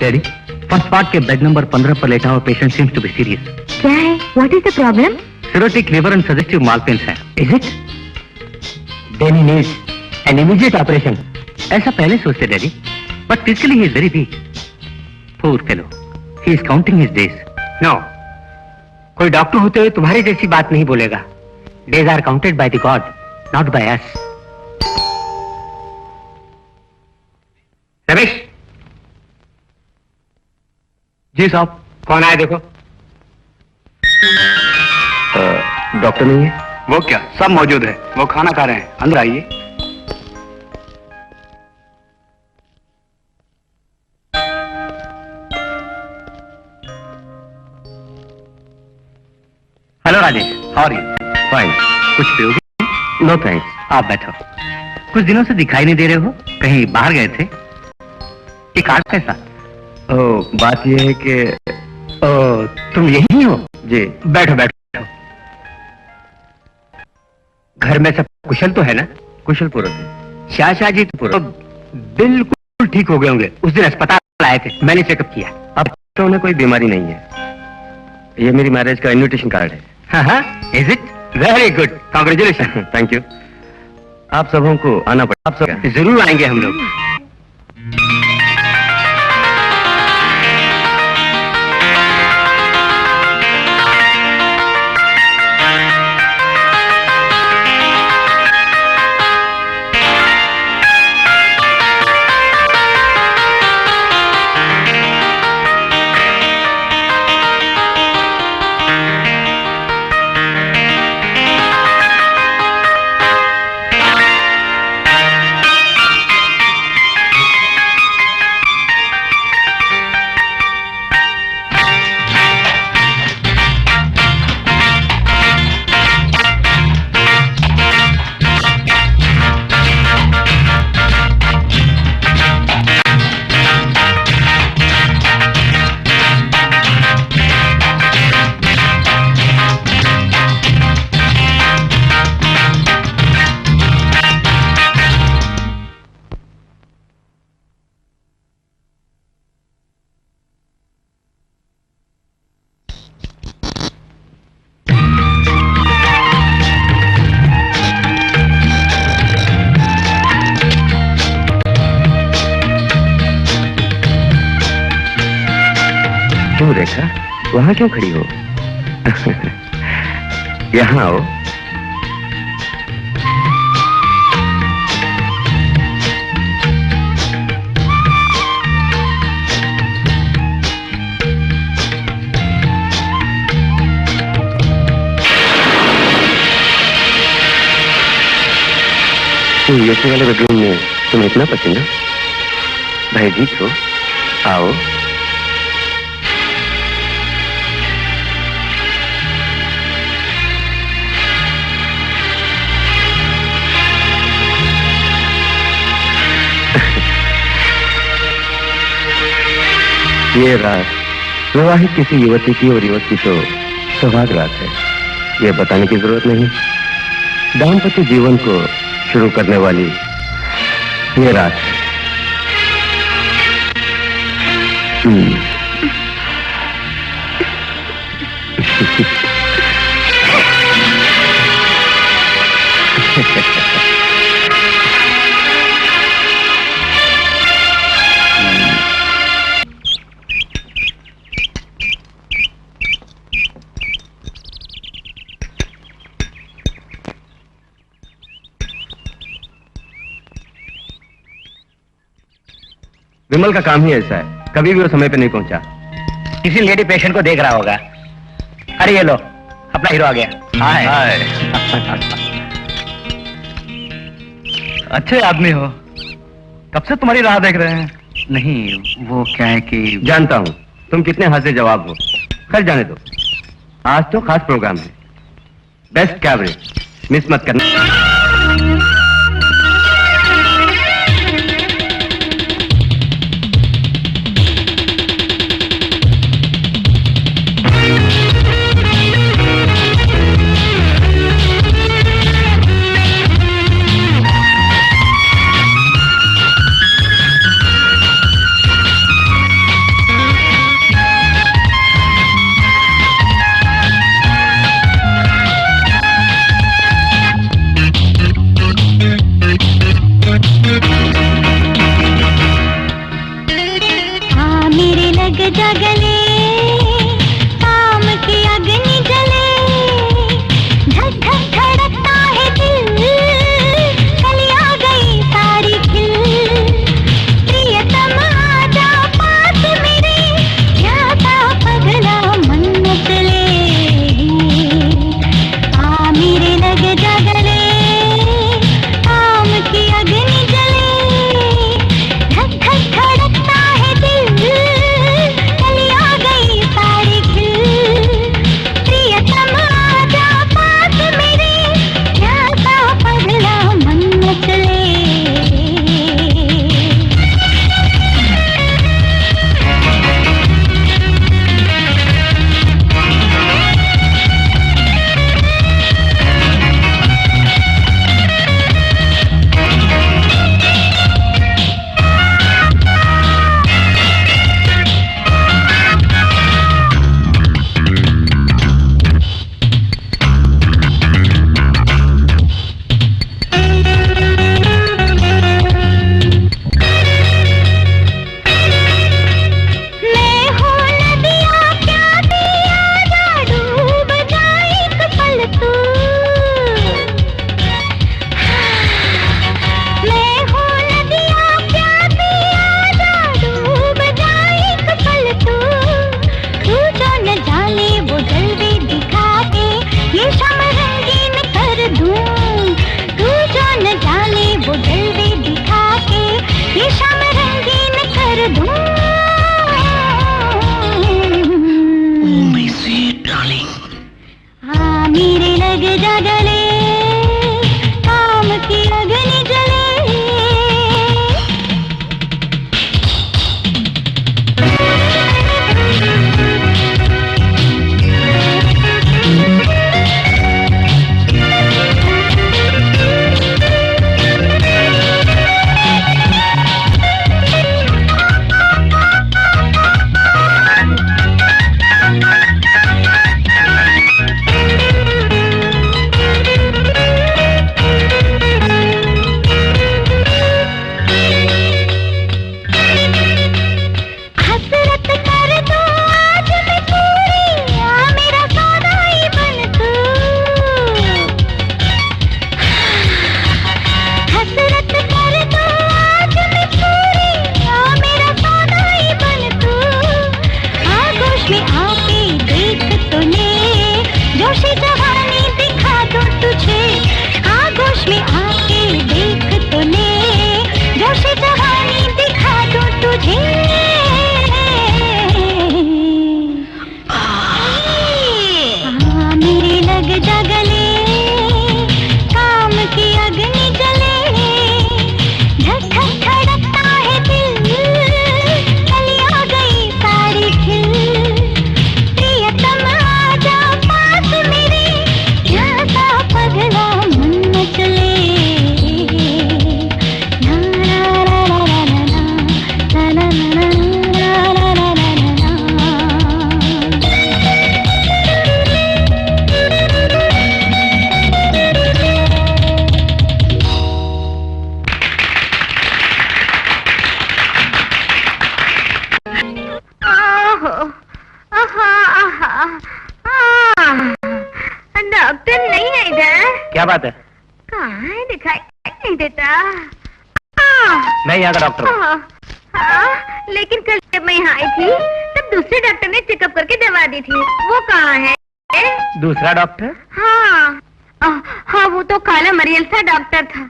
Daddy, first part के bed number 15 पर लेटा हुआ patient seems to be serious. क्या है? What is the problem? Cirrhotic liver and suggestive मालपेंस है। Is it? Then he needs an immediate operation. ऐसा पहले सोचते daddy, but physically he is very weak. Poor fellow, he is counting his days. No, कोई doctor होते हुए तुम्हारी जैसी बात नहीं बोलेगा। Days are counted by the god, not by us. Ramesh. जी साहब। कौन आया देखो। डॉक्टर नहीं है? वो क्या, सब मौजूद है, वो खाना खा रहे हैं, अंदर आइए। Hello Rajesh, how are you? Fine. कुछ पियोगे? नो थैंक्स, आप बैठो। कुछ दिनों से दिखाई नहीं दे रहे हो, कहीं बाहर गए थे? ये कार्ड कैसा? बात यह है कि तुम यही हो? जी। बैठो बैठो। घर में सब कुशल तो है ना? कुशल पूर्वक है। शाह जी तो बिल्कुल ठीक हो गए होंगे। उस दिन अस्पताल आए थे, मैंने चेकअप किया। अब तो उन्हें कोई बीमारी नहीं है। ये मेरी मैरिज का इन्विटेशन कार्ड है। हाँ, is it? Very good, congratulation. Thank you. आप सबों को आना पड़ेगा। आप सब जरूर आएंगे हम लोग। क्यों रेखा, वहां क्यों खड़ी हो? यहाँ आओ। एसी वाले बेडरूम में तुम्हें इतना पसंद है? भयभीत हो? आओ। ये रात विवाहित किसी युवती की और युवक की तो सौभाग्य रात है, ये बताने की जरूरत नहीं। दाम्पत्य जीवन को शुरू करने वाली ये रात है। विमल का काम ही ऐसा है, कभी भी वो समय पे नहीं पहुंचा। किसी लेडी पेशेंट को देख रहा होगा। अरे ये लो, अपना हीरो आ गया। हाय। अच्छे आदमी हो, कब से तुम्हारी राह देख रहे हैं। नहीं, वो क्या है कि जानता हूं तुम कितने हाजिर जवाब हो। खैर जाने दो, आज तो खास प्रोग्राम है। बेस्ट कैबरे मिस मत करना। हाँ मेरे लग जा गले, काम की अग्नि जले। डॉक्टर नहीं है इधर। क्या बात है? कहाँ है, दिखाई नहीं देता। मैं यहाँ का डॉक्टर हूँ। हाँ, लेकिन कल जब मैं यहाँ आई थी तब दूसरे डॉक्टर ने चेकअप करके दवा दी थी, वो कहाँ है? दूसरा डॉक्टर? हाँ हाँ, वो तो काला मरियल सा डॉक्टर था।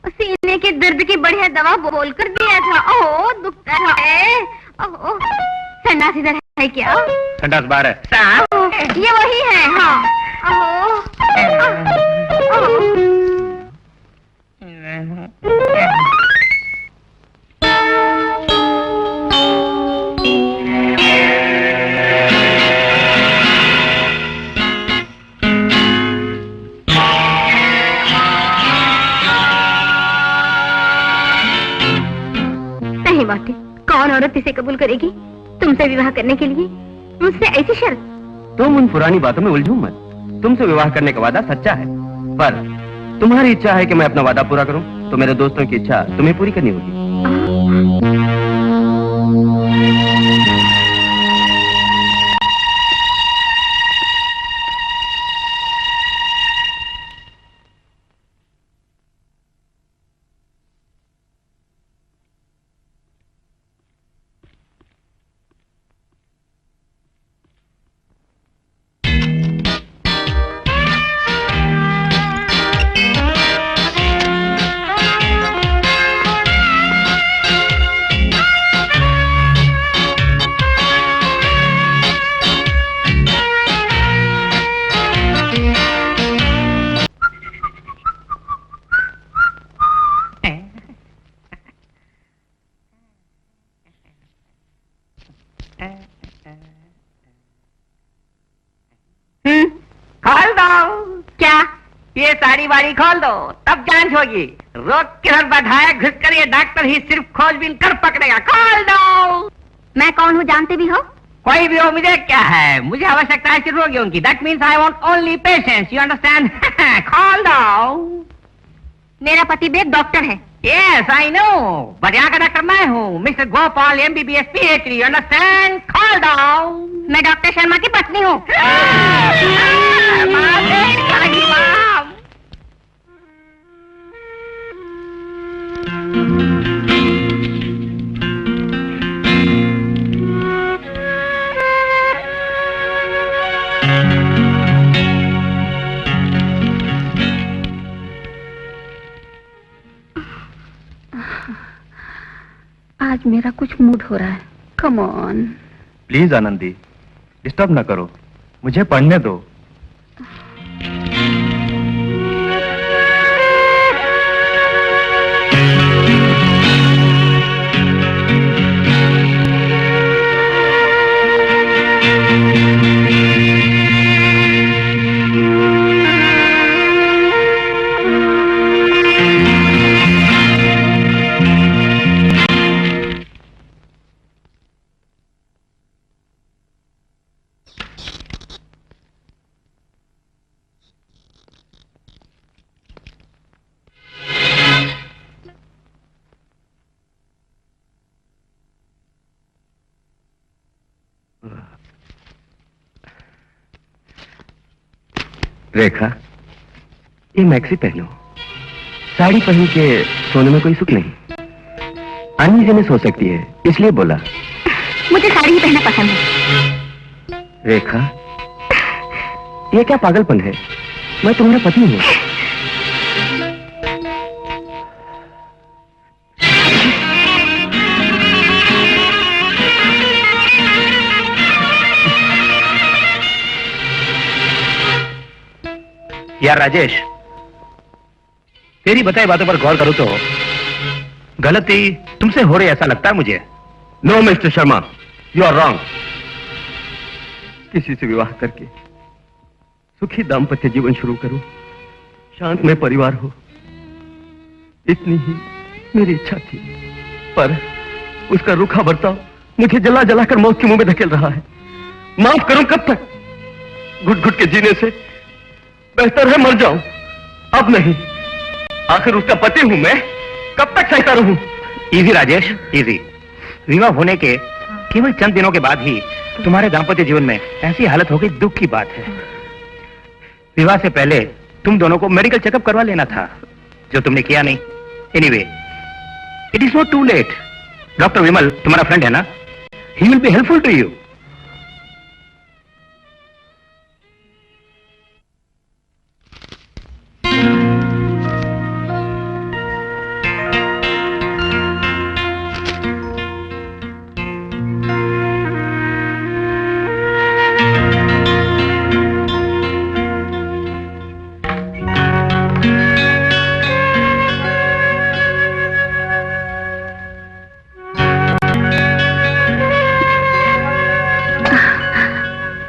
सीने के दर्द की बढ़िया दवा बोल कर दिया था। ओह दुखता है। ओह, संडास इधर है क्या? संडास बाहर है। साहब ये वही है। हाँ। ओह, नहीं बाटी, कौन औरत इसे कबूल करेगी तुमसे विवाह करने के लिए? मुझसे ऐसी शर्त? तुम उन पुरानी बातों में उलझो मत। तुमसे विवाह करने का वादा सच्चा है, पर तुम्हारी इच्छा है कि मैं अपना वादा पूरा करूं, तो मेरे दोस्तों की इच्छा तुम्हें पूरी करनी होगी। खोल दो। क्या? ये साड़ी वाड़ी खोल दो, तब जांच होगी। रोग किधर बढ़ाया घुस कर ये डॉक्टर ही सिर्फ खोजबीन कर पकड़ेगा। खोल दो। मैं कौन हूँ जानते भी हो? कोई भी हो, मुझे क्या है, मुझे आवश्यकता है सिर्फ रोगियों की। That means I want only patients, you understand? खोल दो। मेरा पति भी एक डॉक्टर है। यस आई नो, बट यहाँ का डॉक्टर मैं हूँ, mister Gopal MBBS PhD, you understand? खोल दो। मैं डॉक्टर शर्मा की पत्नी हूँ। आज मेरा कुछ मूड हो रहा है। Come on. Please Anandi, disturb न करो, मुझे पढ़ने दो। रेखा, ये मैक्सी पहनो। साड़ी पहन के सोने में कोई सुख नहीं। अन्य जने सो सकती है, इसलिए बोला। मुझे साड़ी ही पहनना पसंद है। रेखा, ये क्या पागलपन है? मैं तुम्हारा पति हूँ। यार राजेश, तेरी बताई बातों पर गौर करूं तो गलती तुमसे हो रही ऐसा लगता है मुझे। No mister Sharma, you are wrong. किसी से विवाह करके सुखी दाम्पत्य जीवन शुरू करूं, शांत में परिवार हो, इतनी ही मेरी इच्छा थी। पर उसका रूखा बर्ताव मुझे जला जला कर मौत के मुंह में धकेल रहा है। माफ करूं कब तक? घुट घुट के जीने से बेहतर है मर जाऊं। अब नहीं, आखिर उसका पति हूं मैं, कब तक सहता रहूं? Easy Rajesh, easy. विवाह होने के केवल चंद दिनों के बाद ही तुम्हारे दाम्पत्य जीवन में ऐसी हालत हो गई, दुख की बात है। विवाह से पहले तुम दोनों को मेडिकल चेकअप करवा लेना था, जो तुमने किया नहीं। Anyway, it is not too late. Doctor Vimal तुम्हारा फ्रेंड है ना? He will be helpful to you.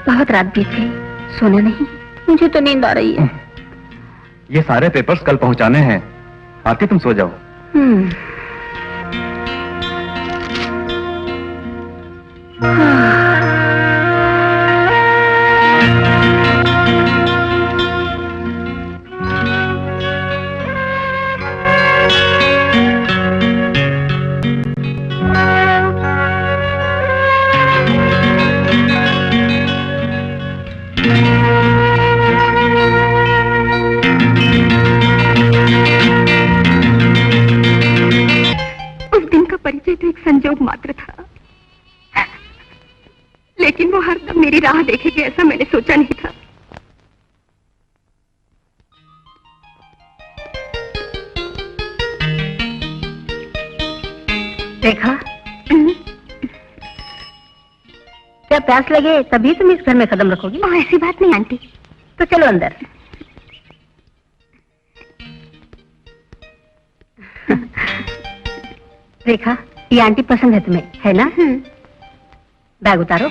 बहुत रात बीत गई, सोना नहीं। मुझे तो नींद आ रही है। ये सारे पेपर्स कल पहुंचाने हैं, आके तुम सो जाओ। परिचय तो एक संजोग मात्र था, लेकिन वो हरदम मेरी राह देखेगी ऐसा मैंने सोचा नहीं था। देखा, क्या प्यास लगे तभी तुम इस घर में कदम रखोगी? ऐसी बात नहीं आंटी। तो चलो अंदर। रेखा, ये आंटी पसंद है तुम्हें, है ना? बैग उतारो।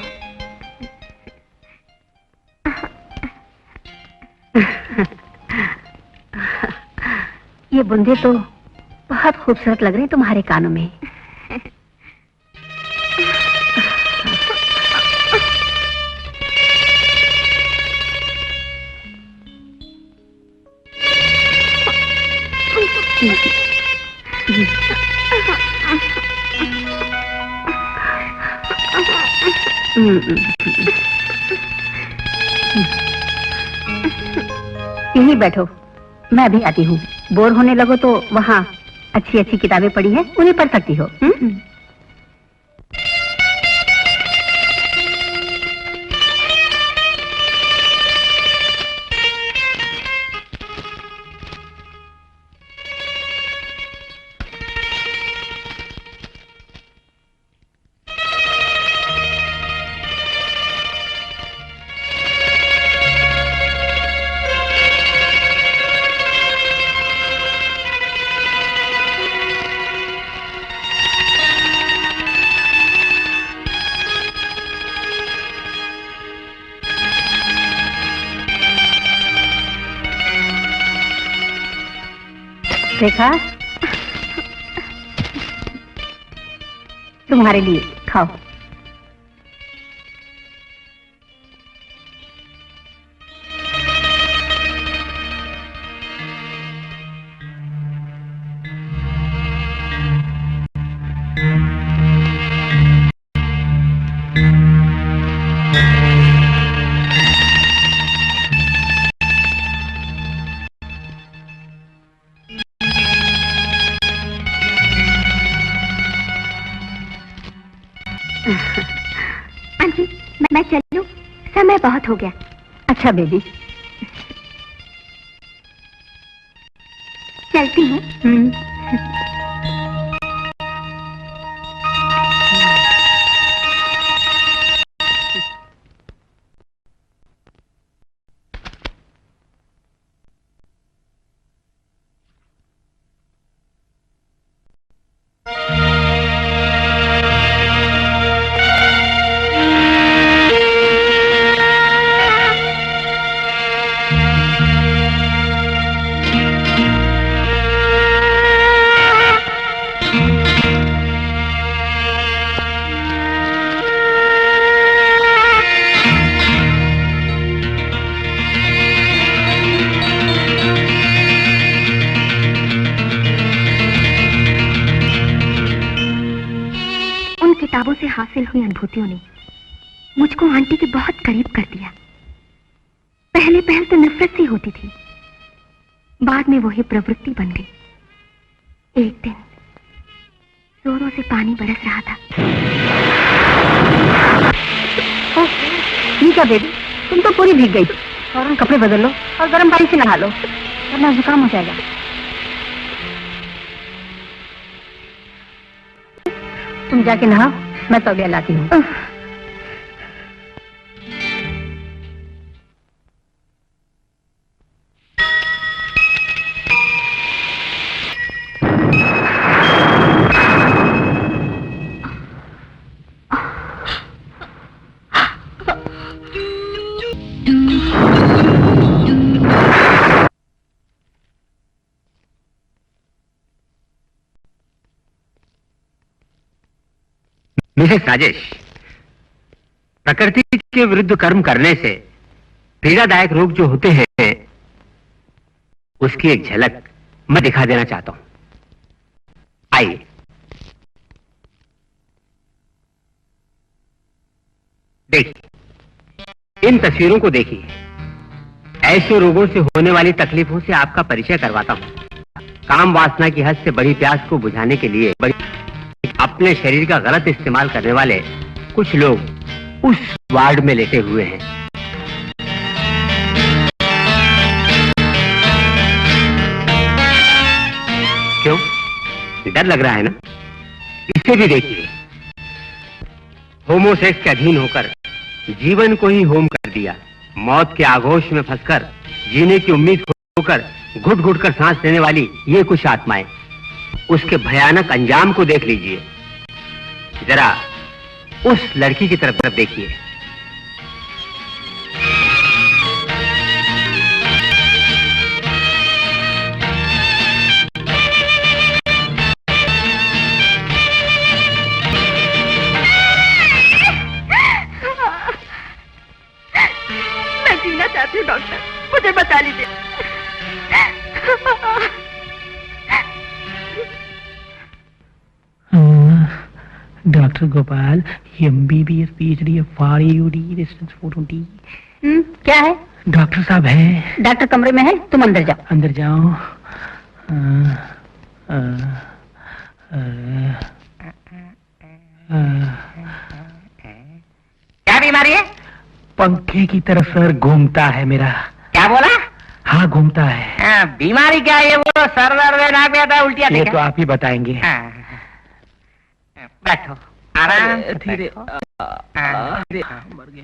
ये बूंदे तो बहुत खूबसूरत लग रहे हैं तुम्हारे कानों में। यहीं बैठो, मैं भी आती हूँ। बोर होने लगो तो वहाँ अच्छी अच्छी किताबें पढ़ी हैं, उन्हें पढ़ सकती हो। देखा, तुम्हारे लिए खाओ। बहुत हो गया। अच्छा बेबी। चलती हूँ। किताबों से हासिल हुई अनुभूतियों ने मुझको आंटी के बहुत करीब कर दिया। पहले पहल तो नफरत सी होती थी, बाद में वही प्रवृत्ति बन गई। एक दिन जोरों से पानी बरस रहा था। ठीक है बेबी, तुम तो पूरी भीग गई। फौरन कपड़े बदल लो और गर्म पानी से नहा लो, वरना जुकाम हो जाएगा। तुम जाके नहाओ, मैं तौलिया लाती हूँ। मिसेस राजेश, प्रकृति के विरुद्ध कर्म करने से पीड़ादायक रोग जो होते हैं, उसकी एक झलक मैं दिखा देना चाहता हूं। आइए। देखिए, इन तस्वीरों को देखिए। ऐसे रोगों से होने वाली तकलीफों से आपका परिचय करवाता हूं। काम वासना की हद से बड़ी प्यास को बुझाने के लिए अपने शरीर का गलत इस्तेमाल करने वाले कुछ लोग उस वार्ड में लेटे हुए हैं। क्यों, डर लग रहा है ना? इसे भी देखिए। होमोसेक्स के अधीन होकर जीवन को ही होम कर दिया। मौत के आगोश में फंसकर जीने की उम्मीद खोकर घुट घुट कर सांस लेने वाली ये कुछ आत्माएं, उसके भयानक अंजाम को देख लीजिए। जरा उस लड़की की तरफ देखिए। मैं जीना चाहती हूँ डॉक्टर, मुझे बचा लीजिए। Doctor Gopal, MBBS PhD FRAUD distance 420। क्या है? डॉक्टर साहब हैं। डॉक्टर कमरे में है, तुम अंदर जाओ। अंदर जाओ। क्या बीमारी है? पंखे की तरफ सर घूमता है मेरा। क्या बोला? हाँ, घूमता है। बीमारी क्या है? वो सर दर्द है, नाक में आता है, उल्टी आती है ये तो आप ही बताएंगे। बैठो, आराम से धीरे। बैठो। मर गए।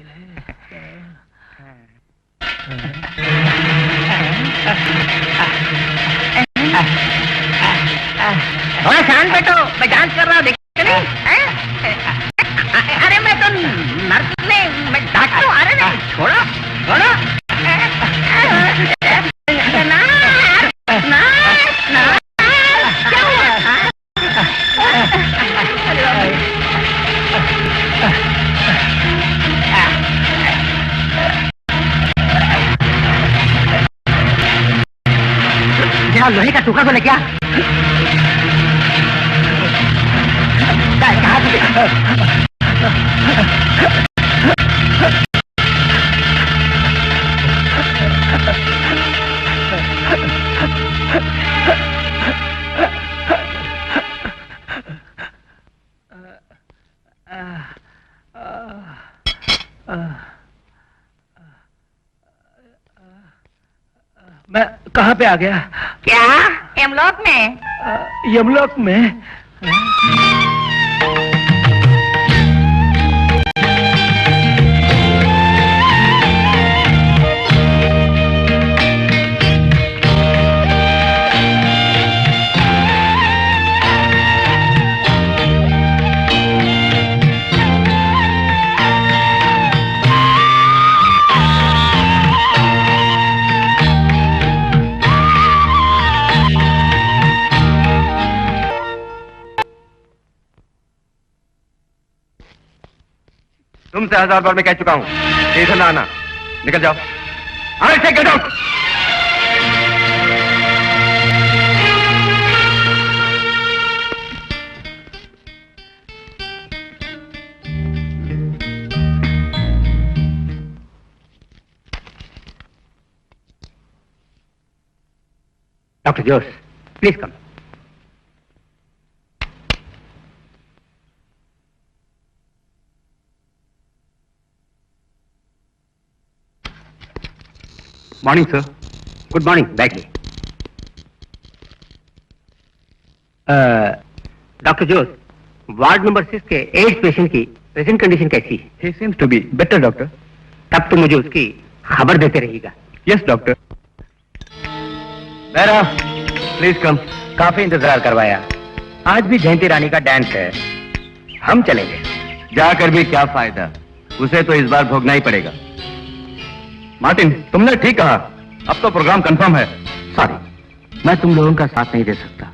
थोड़ा शांत बैठो, मैं जांच कर रहा हूँ, देखते नहीं हैं? अरे मैं तो नर्स नहीं, मैं डॉक्टर हूँ। अरे नहीं, छोड़ो छोड़ो। क्या हुआ? जरा लोहे का टुकड़ा तो लेके आ। मैं कहाँ पे आ गया? क्या यमलोक में? यमलोक में? तुमसे 1000 बार मैं कह चुका हूं कि इधर ना आना। निकल जाओ। I say get out. Doctor Josh, please come. Morning sir. Good morning, बैठिए। डॉक्टर जोश, वार्ड नंबर 6 के एड्स पेशेंट की प्रेजेंट कंडीशन कैसी है? He seems to be better doctor. तब तो मुझे उसकी खबर देते रहिएगा। Yes doctor. मेरा प्लीज कम। काफी इंतजार करवाया। आज भी जयंती रानी का डांस है, हम चलेंगे। जाकर भी क्या फायदा, उसे तो इस बार भोगना ही पड़ेगा। मार्टिन, तुमने ठीक कहा, अब तो प्रोग्राम कंफर्म है। सॉरी, मैं तुम लोगों का साथ नहीं दे सकता।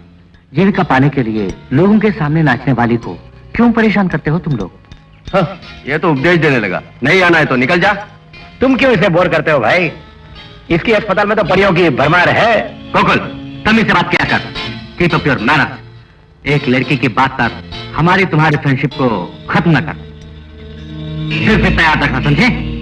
जीविका पाने के लिए लोगों के सामने नाचने वाली को क्यों परेशान करते हो तुम लोग? हाँ, ये तो उपदेश देने लगा। नहीं आना है तो निकल जा। तुम क्यों इसे बोर करते हो भाई? इसकी अस्पताल में तो परियों की भरमार है। गोकुल, तमीज से बात क्या कर। Keep up your manners. एक लड़की की बात पर हमारी तुम्हारी फ्रेंडशिप को खत्म न कर। फिर से तैयार रखना, समझे?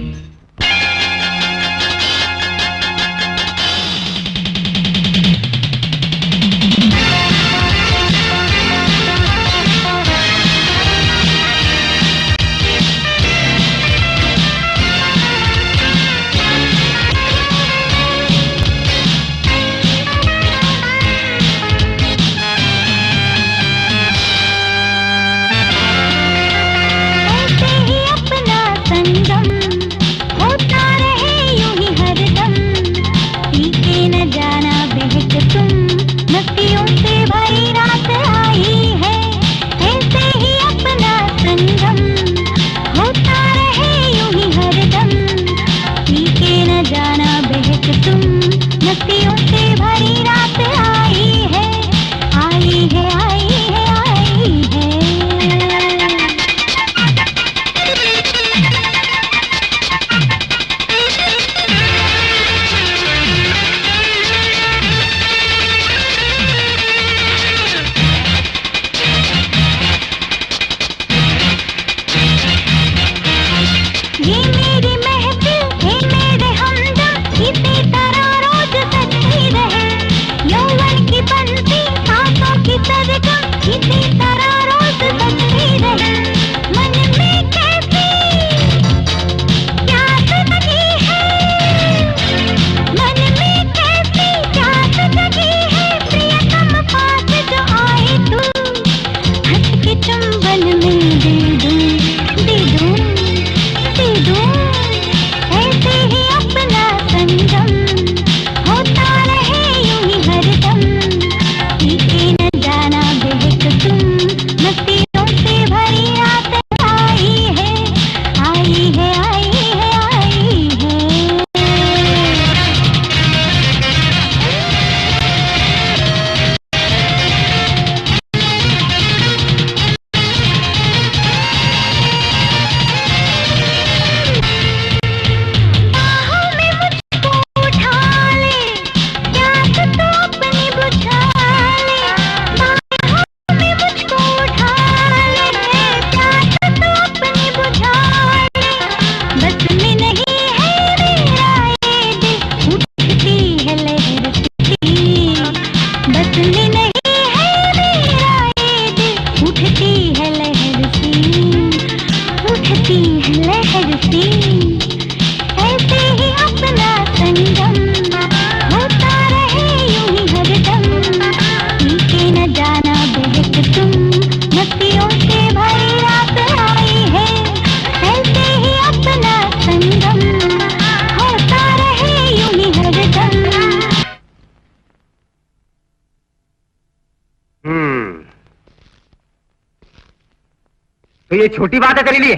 तो ये छोटी बात है तेरे लिए?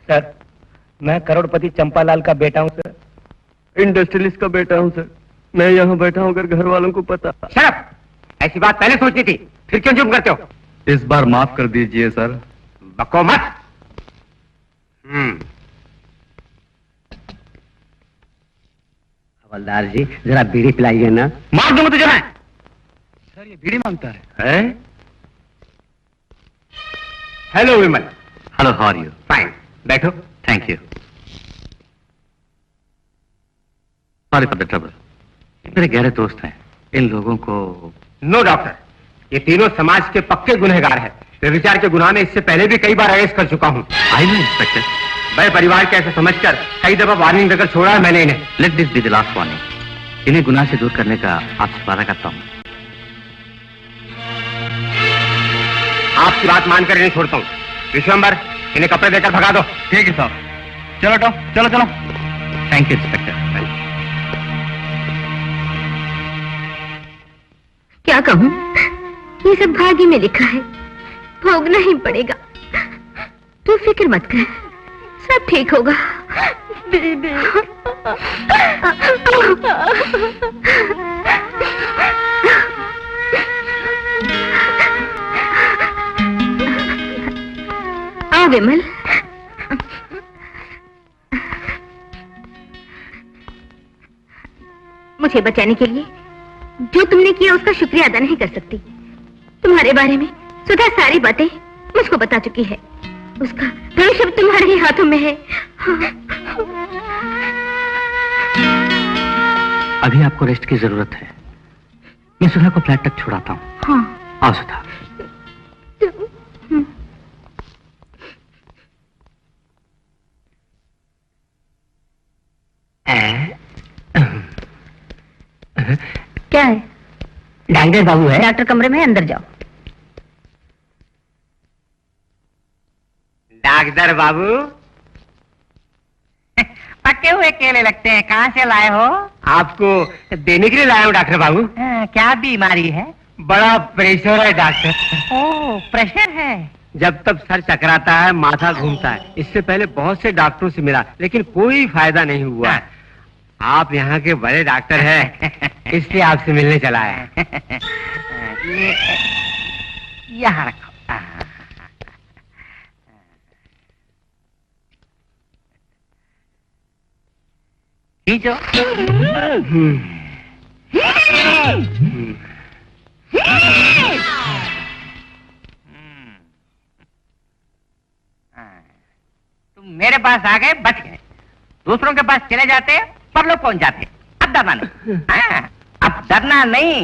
सर, मैं करोड़पति चंपालाल का बेटा हूँ सर। इंडस्ट्रियलिस्ट का बेटा हूँ सर। मैं यहाँ बैठा हूँ, अगर घर वालों को पता। शराब, ऐसी बात पहले सोचनी थी, फिर क्यों चुप करते हो? इस बार माफ कर दीजिए सर। बको मत। हवलदार जी, जरा बीड़ी पिलाइए ना। मार दूंगा तुझे मैं। सर, ये बीड़ी मांगता है। हैं? Hello Vimal. Hello, how are you? Fine, बैठो। Thank you. Sorry for the trouble. मेरे गहरे दोस्त हैं, इन लोगों को। नो डॉक्टर, ये तीनों समाज के पक्के गुनहगार हैं। व्यभिचार के गुनाह में इससे पहले भी कई बार अरेस्ट कर चुका हूँ। I know inspector. मैं परिवार के ऐसे समझकर कई दफा वार्निंग देकर छोड़ा है मैंने इन्हें। Let this be the last warning. इन्हें गुनाह से दूर करने का आपसे वादा करता हूँ। आपकी बात मानकर इन्हें छोड़ता हूँ। विश्वम्बर, इन्हें कपड़े देकर भगा दो। ठीक है साहब। चलो टो, चलो चलो। Thank you inspector. क्या कहूँ, ये सब भाग्य में लिखा है, भोगना ही पड़ेगा। तू फिक्र मत कर, सब ठीक होगा। बेबी। आ विमल, मुझे बचाने के लिए जो तुमने किया उसका शुक्रिया अदा नहीं कर सकती। तुम्हारे बारे में सुधा सारी बातें मुझको बता चुकी है। उसका भविष्य अब तुम्हारे ही हाथों में है। अभी आपको रेस्ट की जरूरत है। मैं सुधा को फ्लैट तक छुड़ाता हूँ। हाँ। आओ सुधा। क्या है? डॉक्टर बाबू है। डॉक्टर कमरे में, अंदर जाओ। डॉक्टर बाबू, पके हुए केले लगते हैं, कहाँ से लाए हो? आपको देने के लिए लाया हूँ डॉक्टर बाबू। क्या बीमारी है? बड़ा प्रेशर है डॉक्टर। ओह, प्रेशर है। जब तब सर चकराता है, माथा घूमता है। इससे पहले बहुत से डॉक्टरों से मिला, लेकिन कोई फायदा नहीं हुआ। आप यहाँ के बड़े डॉक्टर हैं, इसलिए आपसे मिलने चला है। ये यहाँ रखो। खींचो। तुम मेरे पास आ गए, बच गए। दूसरों के पास चले जाते, पर लोग पहुंच जाते। अब डरना नहीं। हाँ, अब डरना नहीं।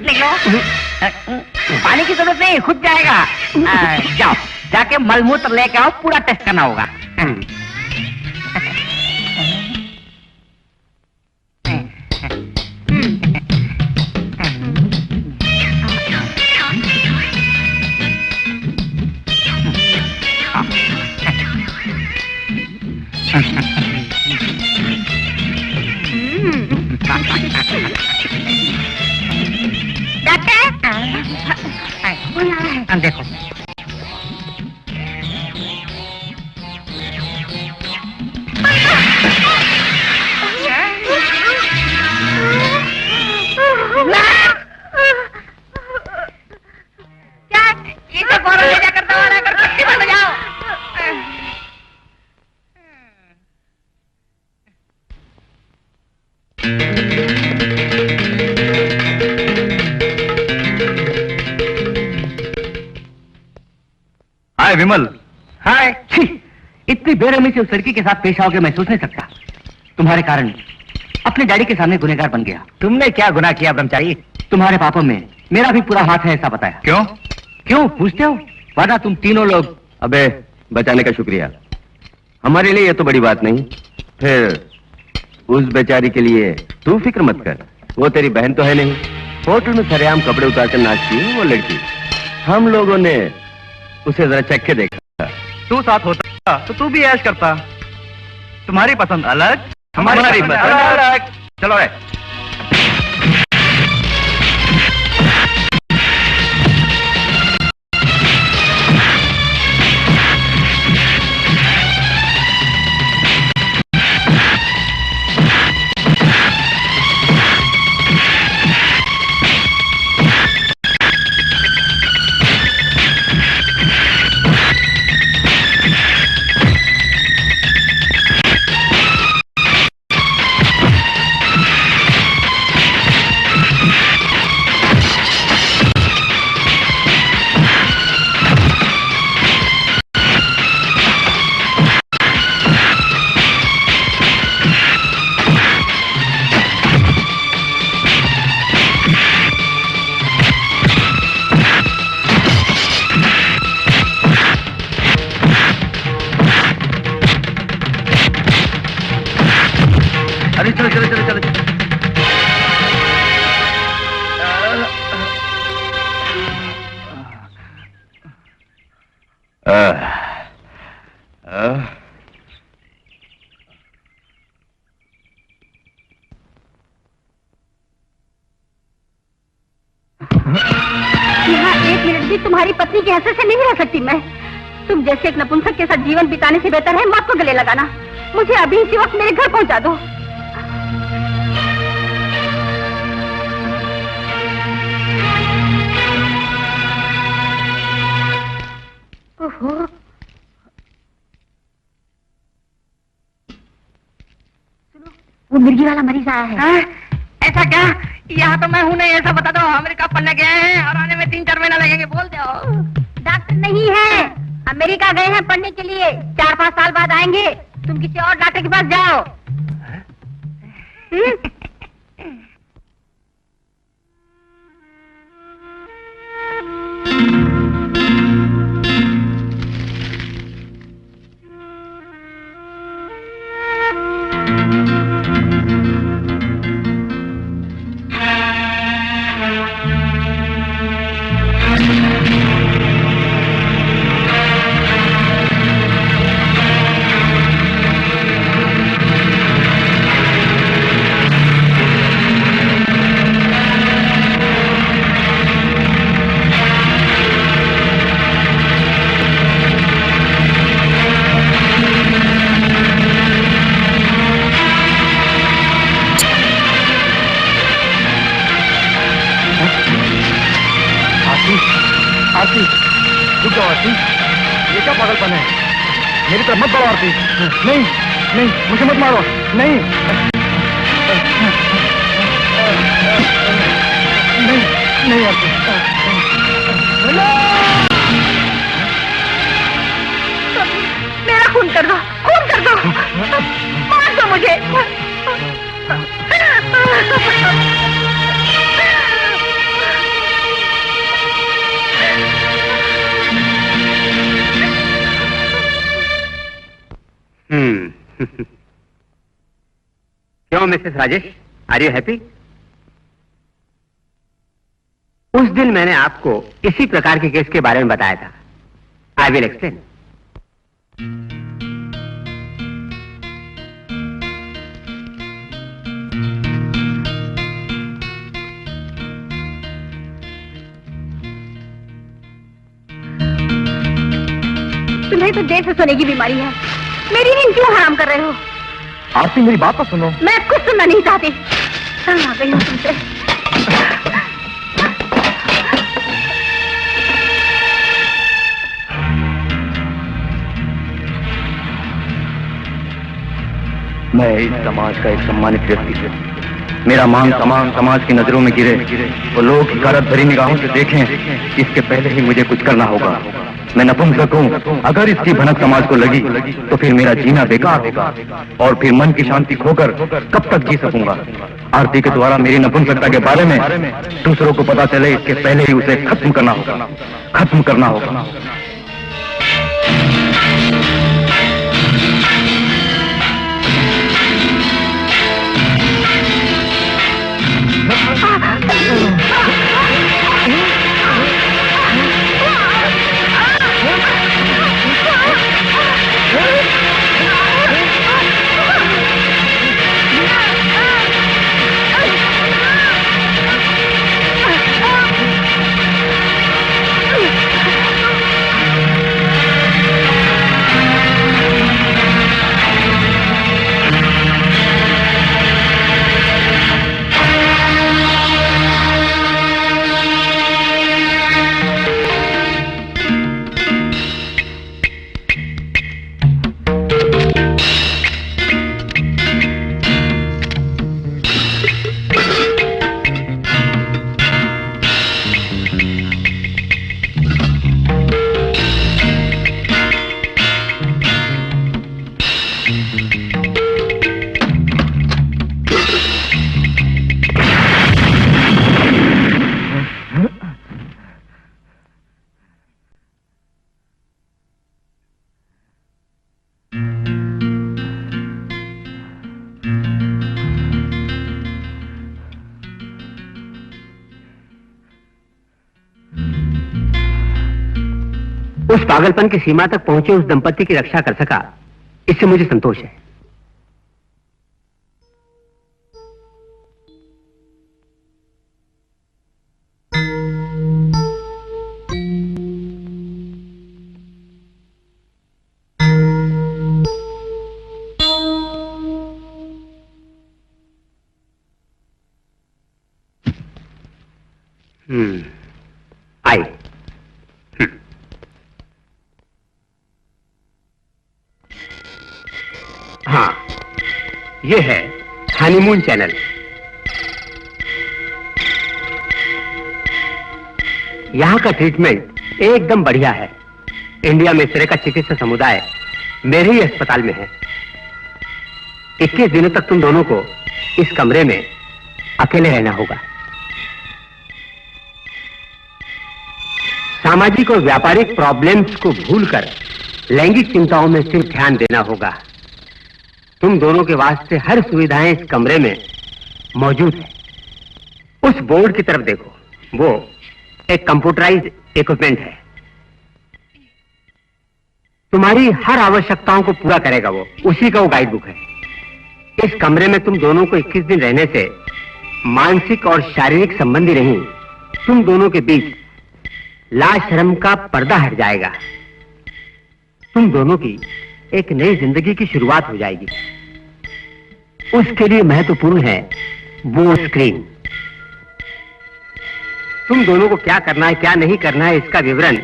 निकलो। पानी की जरूरत नहीं, खुद जाएगा। जाओ, जाके मलमूत्र लेके आओ, पूरा टेस्ट करना होगा। देखो, क्या ये तो गौरव ले जाकर दवा लेकर पट्टी बंद जाओ। हाय विमल। हाय। इतनी बेरहमी से उस लड़की के साथ पेश आओगे मैं सोच नहीं सकता। तुम्हारे कारण अपने डैडी के सामने गुनहगार बन गया। तुमने क्या गुनाह किया ब्रह्मचारी? तुम्हारे पापों में मेरा भी पूरा हाथ है, ऐसा बताया। क्यों? क्यों पूछते हो? वरना तुम तीनों लोग। अबे, बचाने का शुक्रिया। हमारे लिए ये तो बड़ी बात नहीं। फिर उस बेचारी के लिए तू फिक्र मत कर, वो तेरी बहन तो है नहीं। होटल में सरेआम कपड़े उतारकर नाचती है वो लड़की। हम लोगों ने उसे जरा चख के देखा। तू साथ होता तो तू भी ऐश करता। तुम्हारी पसंद अलग, हमारी पसंद अलग। चलो रे। अरे चलो चलो चलो चलो, चलो। यहाँ एक मिनट भी तुम्हारी पत्नी के हैसियत से नहीं रह सकती मैं। तुम जैसे एक नपुंसक के साथ जीवन बिताने से बेहतर है मौत को गले लगाना। मुझे अभी इसी वक्त मेरे घर पहुंचा दो। ओहो, वो मिर्गी वाला मरीज आया है। ऐसा क्या? यहाँ तो मैं हूँ नहीं, ऐसा बता दो। अमेरिका पढ़ने गए हैं और आने में 3-4 महीना लगेंगे, बोल दो। डॉक्टर नहीं है, अमेरिका गए हैं पढ़ने के लिए, 4-5 साल बाद आएंगे। तुम किसी और डॉक्टर के पास जाओ। ये क्या पागलपन है? मेरी तरफ मत बढ़ो आरती। नहीं नहीं, मुझे मत मारो। नहीं नहीं नहीं आरती। मेरा खून कर दो, खून कर दो, मार दो मुझे। क्यों Mrs Rajesh, are you happy? उस दिन मैंने आपको इसी प्रकार के केस के बारे में बताया था। I will explain. तुम्हें तो देर से सोने की बीमारी है, मेरी नींद क्यों हराम कर रहे हो? आरती मेरी बात तो सुनो। मैं कुछ सुनना नहीं चाहती। तंग आ गई हूँ तुमसे। मैं इस समाज का एक सम्मानित व्यक्ति हूँ। मेरा मान सम्मान समाज की नजरों में गिरे, वो लोग हिकारत भरी निगाहों से देखें, इसके पहले ही मुझे कुछ करना होगा। मैं नपुंसक हूँ, अगर इसकी भनक समाज को लगी तो फिर मेरा जीना बेकार होगा और फिर मन की शांति खोकर कब तक जी सकूंगा। आरती के द्वारा मेरी नपुंसकता के बारे में दूसरों को पता चले, इसके पहले ही उसे खत्म करना होगा, खत्म करना होगा। पागलपन की सीमा तक पहुंचे उस दंपति की रक्षा कर सका, इससे मुझे संतोष है। आई। हाँ, ये है हनीमून चैनल। यहाँ का ट्रीटमेंट एकदम बढ़िया है। इंडिया में इस तरह का चिकित्सा समुदाय मेरे ही अस्पताल में है। 21 दिनों तक तुम दोनों को इस कमरे में अकेले रहना होगा। सामाजिक और व्यापारिक प्रॉब्लम्स को भूलकर लैंगिक चिंताओं में सिर्फ ध्यान देना होगा। तुम दोनों के वास्ते हर सुविधाएं इस कमरे में मौजूद है। उस बोर्ड की तरफ देखो, वो एक कंप्यूटराइज्ड इक्विपमेंट है। तुम्हारी हर आवश्यकताओं को पूरा करेगा वो, उसी का वो गाइड बुक है। इस कमरे में तुम दोनों को 21 दिन रहने से मानसिक और शारीरिक संबंध ही नहीं, तुम दोनों के बीच लाज शर्म का पर्दा हट जाएगा। तुम दोनों की एक नई जिंदगी की शुरुआत हो जाएगी। उसके लिए महत्वपूर्ण है वो स्क्रीन। तुम दोनों को क्या करना है क्या नहीं करना है इसका विवरण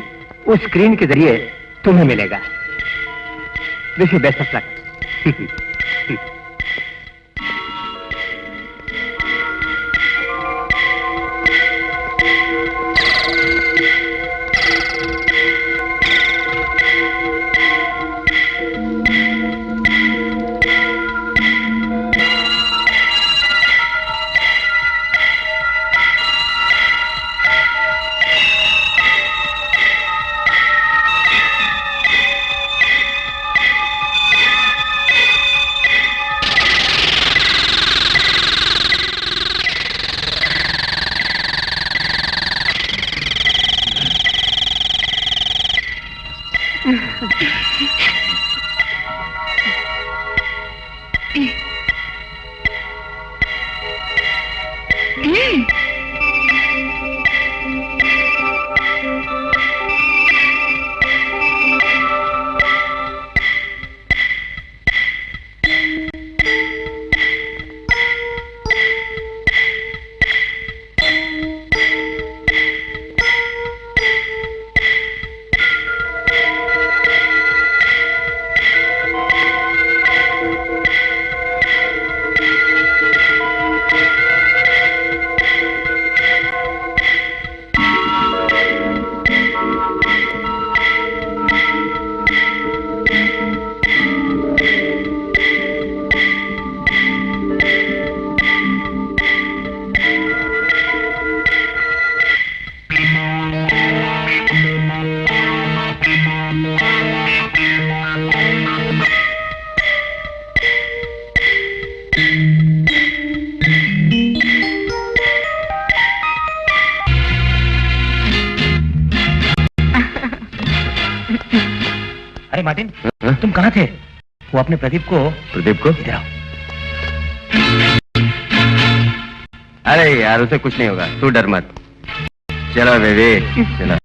उस स्क्रीन के जरिए तुम्हें मिलेगा। Wish you best of luck. अरे मार्टिन, तुम कहाँ थे? वो अपने प्रदीप को इधर आओ। अरे यार उसे कुछ नहीं होगा, तू डर मत। चलो बेबी चलो।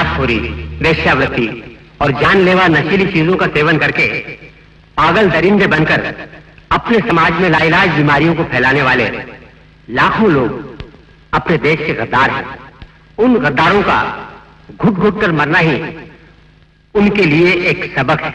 शराबखोरी, वेश्यावृत्ति और जानलेवा नशीली चीजों का सेवन करके पागल दरिंदे बनकर अपने समाज में लाइलाज बीमारियों को फैलाने वाले लाखों लोग अपने देश के गद्दार हैं। उन गद्दारों का घुट घुट कर मरना ही उनके लिए एक सबक है।